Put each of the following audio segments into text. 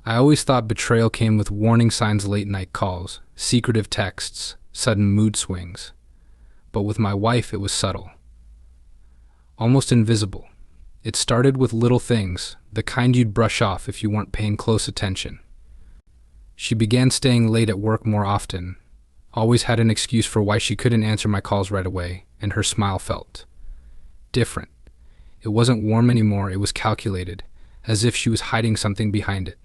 I always thought betrayal came with warning signs, late-night calls, secretive texts, sudden mood swings. But with my wife, it was subtle. Almost invisible. It started with little things, the kind you'd brush off if you weren't paying close attention. She began staying late at work more often, always had an excuse for why she couldn't answer my calls right away, and her smile felt different. It wasn't warm anymore, it was calculated, as if she was hiding something behind it.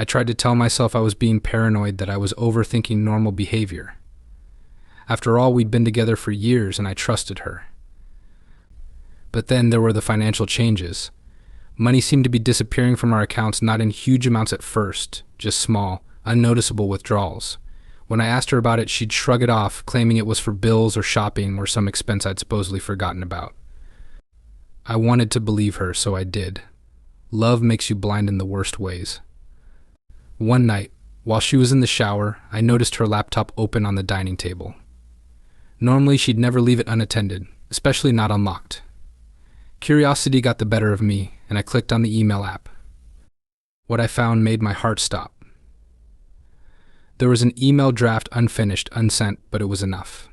I tried to tell myself I was being paranoid, that I was overthinking normal behavior. After all, we'd been together for years and I trusted her. But then there were the financial changes. Money seemed to be disappearing from our accounts, not in huge amounts at first, just small, unnoticeable withdrawals. When I asked her about it, she'd shrug it off, claiming it was for bills or shopping or some expense I'd supposedly forgotten about. I wanted to believe her, so I did. Love makes you blind in the worst ways. One night, while she was in the shower, I noticed her laptop open on the dining table. Normally, she'd never leave it unattended, especially not unlocked. Curiosity got the better of me, and I clicked on the email app. What I found made my heart stop. There was an email draft, unfinished, unsent, but it was enough.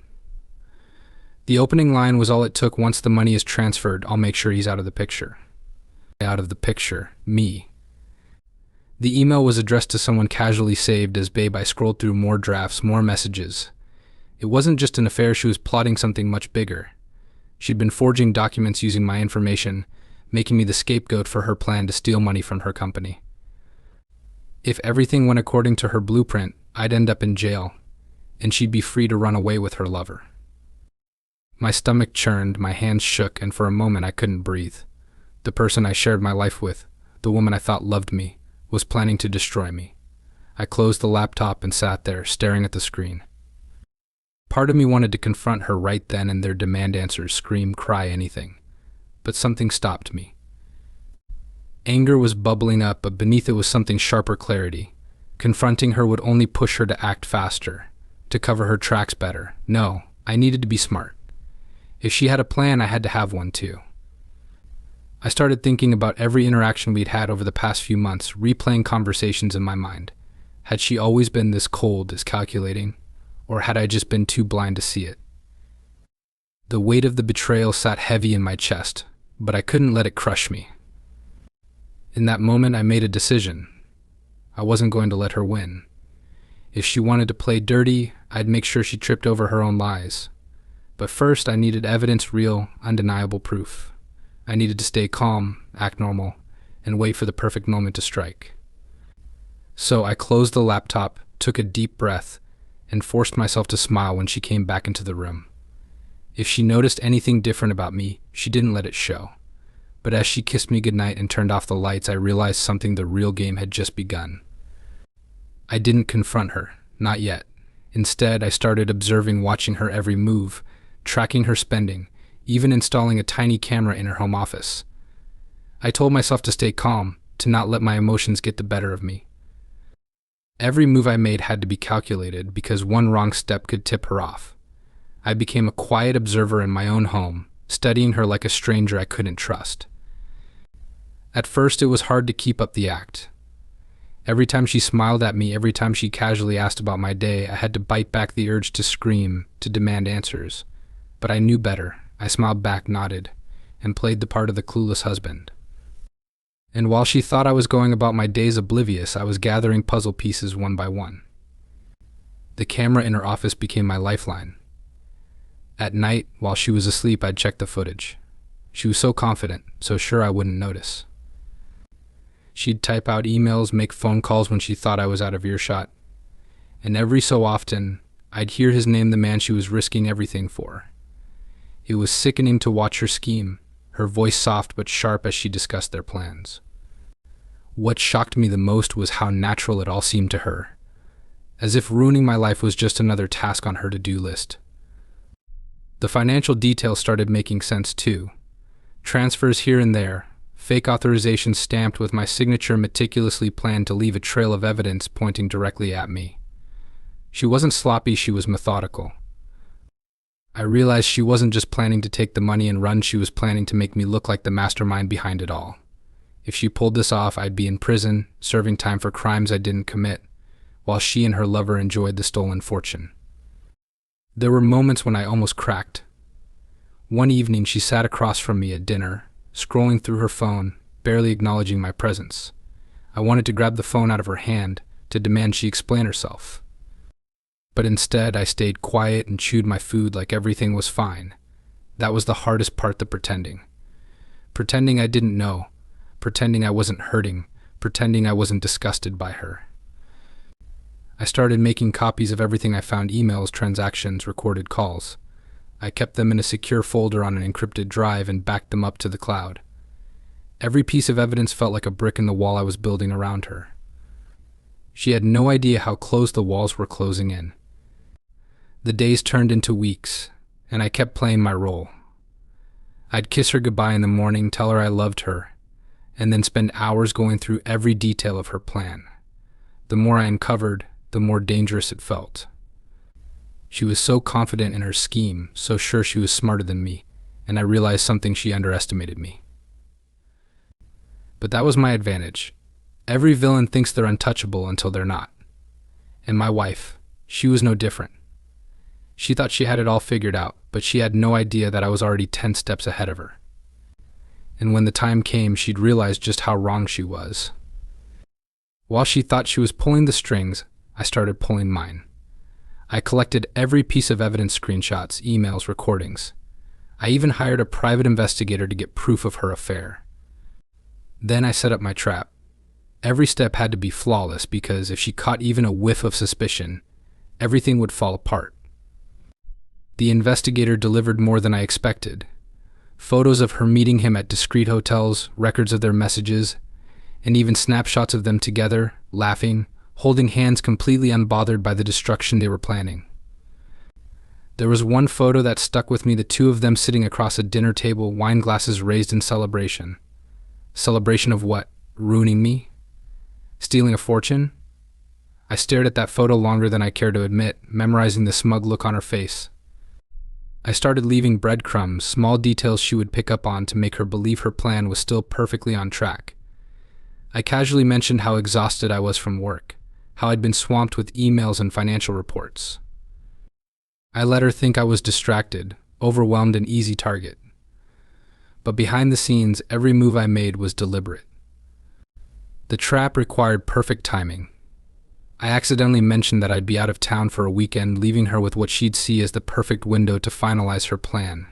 The opening line was all it took: once the money is transferred, I'll make sure he's out of the picture. Out of the picture, me. The email was addressed to someone casually saved as Babe. I scrolled through more drafts, more messages. It wasn't just an affair, she was plotting something much bigger. She'd been forging documents using my information, making me the scapegoat for her plan to steal money from her company. If everything went according to her blueprint, I'd end up in jail, and she'd be free to run away with her lover. My stomach churned, my hands shook, and for a moment I couldn't breathe. The person I shared my life with, the woman I thought loved me, was planning to destroy me. I closed the laptop and sat there, staring at the screen. Part of me wanted to confront her right then and there, demand answers, scream, cry, anything. But something stopped me. Anger was bubbling up, but beneath it was something sharper: clarity. Confronting her would only push her to act faster, to cover her tracks better. No, I needed to be smart. If she had a plan, I had to have one too. I started thinking about every interaction we'd had over the past few months, replaying conversations in my mind. Had she always been this cold, this calculating? Or had I just been too blind to see it? The weight of the betrayal sat heavy in my chest, but I couldn't let it crush me. In that moment, I made a decision. I wasn't going to let her win. If she wanted to play dirty, I'd make sure she tripped over her own lies. But first, I needed evidence, real, undeniable proof. I needed to stay calm, act normal, and wait for the perfect moment to strike. So I closed the laptop, took a deep breath, and forced myself to smile when she came back into the room. If she noticed anything different about me, she didn't let it show. But as she kissed me goodnight and turned off the lights, I realized something: the real game had just begun. I didn't confront her, not yet. Instead, I started observing, watching her every move, tracking her spending, even installing a tiny camera in her home office. I told myself to stay calm, to not let my emotions get the better of me. Every move I made had to be calculated, because one wrong step could tip her off. I became a quiet observer in my own home, studying her like a stranger I couldn't trust. At first, it was hard to keep up the act. Every time she smiled at me, every time she casually asked about my day, I had to bite back the urge to scream, to demand answers. But I knew better. I smiled back, nodded, and played the part of the clueless husband. And while she thought I was going about my days oblivious, I was gathering puzzle pieces one by one. The camera in her office became my lifeline. At night, while she was asleep, I'd check the footage. She was so confident, so sure I wouldn't notice. She'd type out emails, make phone calls when she thought I was out of earshot. And every so often, I'd hear his name, the man she was risking everything for. It was sickening to watch her scheme, her voice soft but sharp as she discussed their plans. What shocked me the most was how natural it all seemed to her, as if ruining my life was just another task on her to-do list. The financial details started making sense too. Transfers here and there, fake authorizations stamped with my signature, meticulously planned to leave a trail of evidence pointing directly at me. She wasn't sloppy, she was methodical. I realized she wasn't just planning to take the money and run, she was planning to make me look like the mastermind behind it all. If she pulled this off, I'd be in prison, serving time for crimes I didn't commit, while she and her lover enjoyed the stolen fortune. There were moments when I almost cracked. One evening, she sat across from me at dinner, scrolling through her phone, barely acknowledging my presence. I wanted to grab the phone out of her hand to demand she explain herself. But instead, I stayed quiet and chewed my food like everything was fine. That was the hardest part, the pretending. Pretending I didn't know, pretending I wasn't hurting, pretending I wasn't disgusted by her. I started making copies of everything I found: emails, transactions, recorded calls. I kept them in a secure folder on an encrypted drive and backed them up to the cloud. Every piece of evidence felt like a brick in the wall I was building around her. She had no idea how close the walls were closing in. The days turned into weeks, and I kept playing my role. I'd kiss her goodbye in the morning, tell her I loved her, and then spend hours going through every detail of her plan. The more I uncovered, the more dangerous it felt. She was so confident in her scheme, so sure she was smarter than me, and I realized something: she underestimated me. But that was my advantage. Every villain thinks they're untouchable until they're not. And my wife, she was no different. She thought she had it all figured out, but she had no idea that I was already 10 steps ahead of her. And when the time came, she'd realize just how wrong she was. While she thought she was pulling the strings, I started pulling mine. I collected every piece of evidence: screenshots, emails, recordings. I even hired a private investigator to get proof of her affair. Then I set up my trap. Every step had to be flawless, because if she caught even a whiff of suspicion, everything would fall apart. The investigator delivered more than I expected. Photos of her meeting him at discreet hotels, records of their messages, and even snapshots of them together, laughing, holding hands, completely unbothered by the destruction they were planning. There was one photo that stuck with me: the two of them sitting across a dinner table, wine glasses raised in celebration. Celebration of what? Ruining me? Stealing a fortune? I stared at that photo longer than I cared to admit, memorizing the smug look on her face. I started leaving breadcrumbs, small details she would pick up on to make her believe her plan was still perfectly on track. I casually mentioned how exhausted I was from work, how I'd been swamped with emails and financial reports. I let her think I was distracted, overwhelmed, an easy target. But behind the scenes, every move I made was deliberate. The trap required perfect timing. I accidentally mentioned that I'd be out of town for a weekend, leaving her with what she'd see as the perfect window to finalize her plan.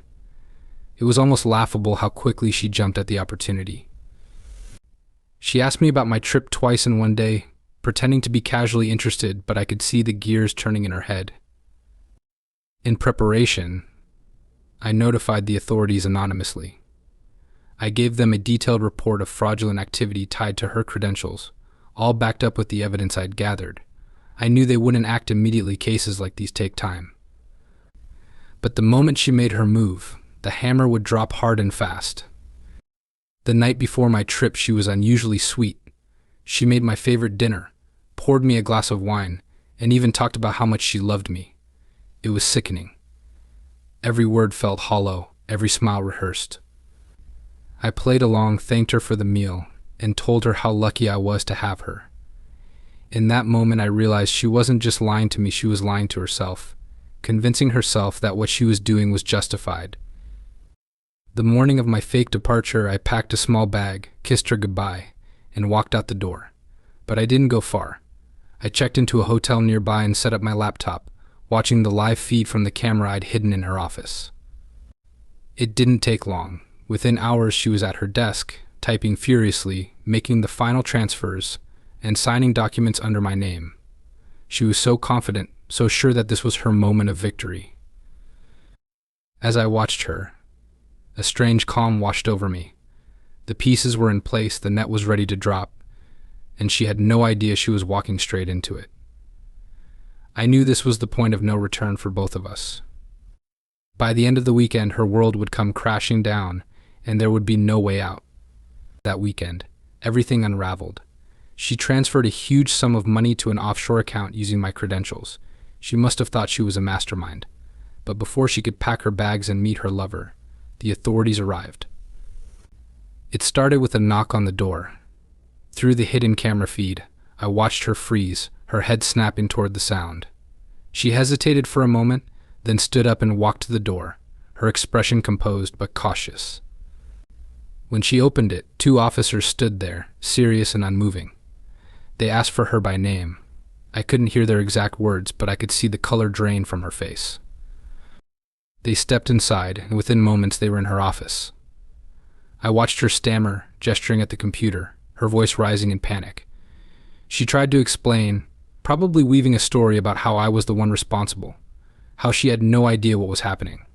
It was almost laughable how quickly she jumped at the opportunity. She asked me about my trip twice in one day, pretending to be casually interested, but I could see the gears turning in her head. In preparation, I notified the authorities anonymously. I gave them a detailed report of fraudulent activity tied to her credentials, all backed up with the evidence I'd gathered. I knew they wouldn't act immediately. Cases like these take time. But the moment she made her move, the hammer would drop hard and fast. The night before my trip, she was unusually sweet. She made my favorite dinner, poured me a glass of wine, and even talked about how much she loved me. It was sickening. Every word felt hollow, every smile rehearsed. I played along, thanked her for the meal, and told her how lucky I was to have her. In that moment, I realized she wasn't just lying to me, she was lying to herself, convincing herself that what she was doing was justified. The morning of my fake departure, I packed a small bag, kissed her goodbye, and walked out the door. But I didn't go far. I checked into a hotel nearby and set up my laptop, watching the live feed from the camera I'd hidden in her office. It didn't take long. Within hours, she was at her desk, typing furiously, making the final transfers, and signing documents under my name. She was so confident, so sure that this was her moment of victory. As I watched her, a strange calm washed over me. The pieces were in place, the net was ready to drop, and she had no idea she was walking straight into it. I knew this was the point of no return for both of us. By the end of the weekend, her world would come crashing down, and there would be no way out. That weekend, everything unraveled. She transferred a huge sum of money to an offshore account using my credentials. She must have thought she was a mastermind. But before she could pack her bags and meet her lover, the authorities arrived. It started with a knock on the door. Through the hidden camera feed, I watched her freeze, her head snapping toward the sound. She hesitated for a moment, then stood up and walked to the door, her expression composed but cautious. When she opened it, 2 officers stood there, serious and unmoving. They asked for her by name. I couldn't hear their exact words, but I could see the color drain from her face. They stepped inside, and within moments they were in her office. I watched her stammer, gesturing at the computer, her voice rising in panic. She tried to explain, probably weaving a story about how I was the one responsible, how she had no idea what was happening.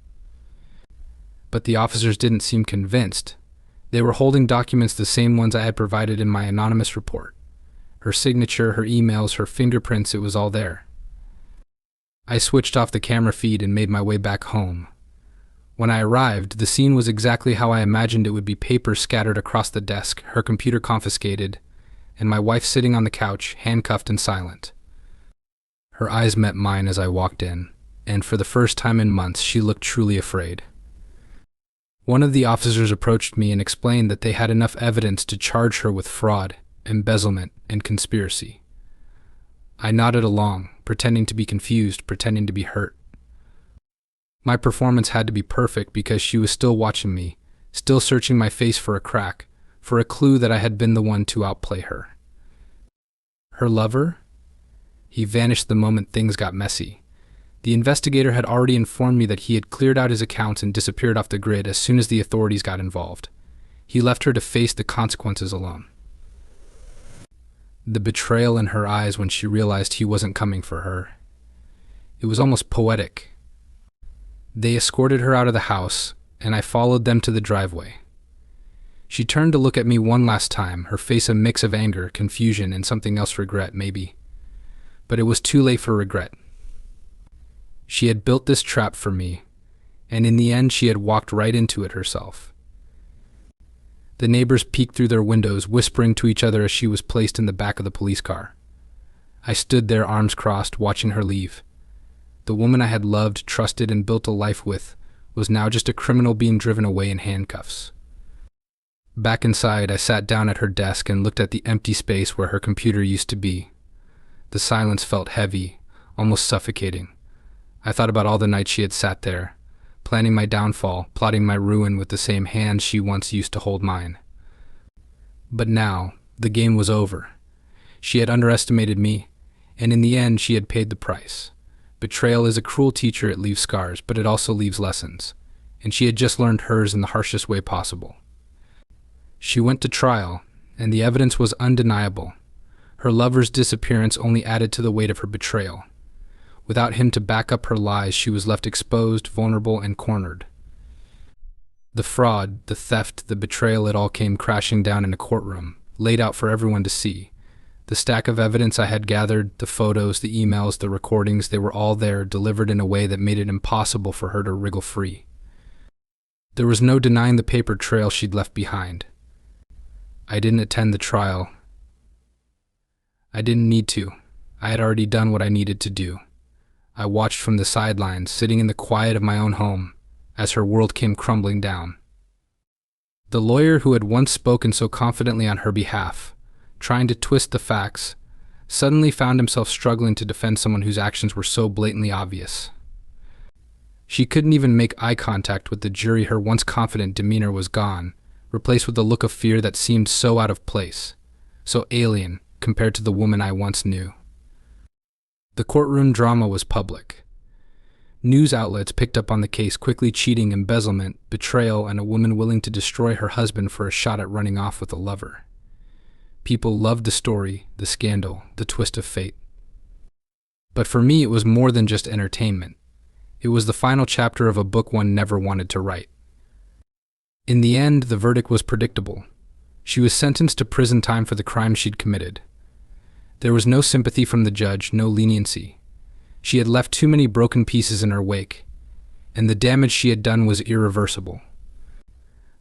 But the officers didn't seem convinced. They were holding documents, the same ones I had provided in my anonymous report. Her signature, her emails, her fingerprints, it was all there. I switched off the camera feed and made my way back home. When I arrived, the scene was exactly how I imagined it would be: papers scattered across the desk, her computer confiscated, and my wife sitting on the couch, handcuffed and silent. Her eyes met mine as I walked in, and for the first time in months, she looked truly afraid. One of the officers approached me and explained that they had enough evidence to charge her with fraud, embezzlement, and conspiracy. I nodded along, pretending to be confused, pretending to be hurt. My performance had to be perfect because she was still watching me, still searching my face for a crack, for a clue that I had been the one to outplay her. Her lover? He vanished the moment things got messy. The investigator had already informed me that he had cleared out his accounts and disappeared off the grid as soon as the authorities got involved. He left her to face the consequences alone. The betrayal in her eyes when she realized he wasn't coming for her. It was almost poetic. They escorted her out of the house, and I followed them to the driveway. She turned to look at me one last time, her face a mix of anger, confusion, and something else, regret, maybe. But it was too late for regret. She had built this trap for me, and in the end she had walked right into it herself. The neighbors peeked through their windows, whispering to each other as she was placed in the back of the police car. I stood there, arms crossed, watching her leave. The woman I had loved, trusted, and built a life with was now just a criminal being driven away in handcuffs. Back inside, I sat down at her desk and looked at the empty space where her computer used to be. The silence felt heavy, almost suffocating. I thought about all the nights she had sat there, planning my downfall, plotting my ruin with the same hands she once used to hold mine. But now, the game was over. She had underestimated me, and in the end she had paid the price. Betrayal is a cruel teacher. It leaves scars, but it also leaves lessons, and she had just learned hers in the harshest way possible. She went to trial, and the evidence was undeniable. Her lover's disappearance only added to the weight of her betrayal. Without him to back up her lies, she was left exposed, vulnerable, and cornered. The fraud, the theft, the betrayal, it all came crashing down in a courtroom, laid out for everyone to see. The stack of evidence I had gathered, the photos, the emails, the recordings, they were all there, delivered in a way that made it impossible for her to wriggle free. There was no denying the paper trail she'd left behind. I didn't attend the trial. I didn't need to. I had already done what I needed to do. I watched from the sidelines, sitting in the quiet of my own home, as her world came crumbling down. The lawyer who had once spoken so confidently on her behalf, trying to twist the facts, suddenly found himself struggling to defend someone whose actions were so blatantly obvious. She couldn't even make eye contact with the jury. Her once confident demeanor was gone, replaced with a look of fear that seemed so out of place, so alien compared to the woman I once knew. The courtroom drama was public. News outlets picked up on the case, quickly: cheating, embezzlement, betrayal, and a woman willing to destroy her husband for a shot at running off with a lover. People loved the story, the scandal, the twist of fate. But for me, it was more than just entertainment. It was the final chapter of a book one never wanted to write. In the end, the verdict was predictable. She was sentenced to prison time for the crime she'd committed. There was no sympathy from the judge, no leniency. She had left too many broken pieces in her wake, and the damage she had done was irreversible.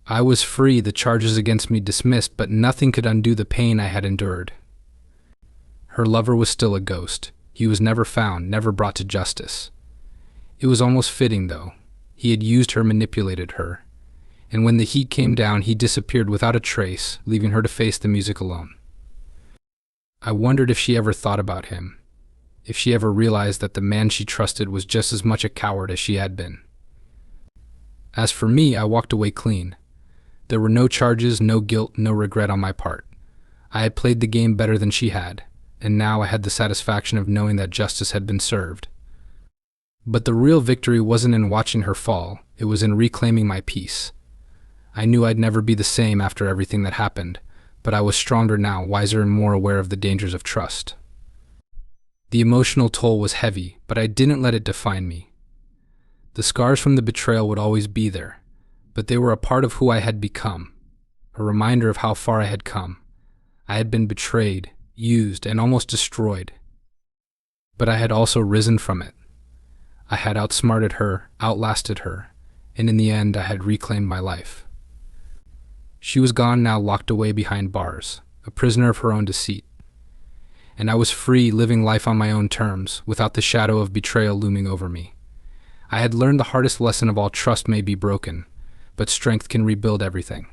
I was free, the charges against me dismissed, but nothing could undo the pain I had endured. Her lover was still a ghost. He was never found, never brought to justice. It was almost fitting, though. He had used her, manipulated her, and when the heat came down, he disappeared without a trace, leaving her to face the music alone. I wondered if she ever thought about him, if she ever realized that the man she trusted was just as much a coward as she had been. As for me, I walked away clean. There were no charges, no guilt, no regret on my part. I had played the game better than she had, and now I had the satisfaction of knowing that justice had been served. But the real victory wasn't in watching her fall, it was in reclaiming my peace. I knew I'd never be the same after everything that happened, but I was stronger now, wiser and more aware of the dangers of trust. The emotional toll was heavy, but I didn't let it define me. The scars from the betrayal would always be there, but they were a part of who I had become, a reminder of how far I had come. I had been betrayed, used, and almost destroyed. But I had also risen from it. I had outsmarted her, outlasted her, and in the end I had reclaimed my life. She was gone now, locked away behind bars, a prisoner of her own deceit. And I was free, living life on my own terms, without the shadow of betrayal looming over me. I had learned the hardest lesson of all: trust may be broken, but strength can rebuild everything.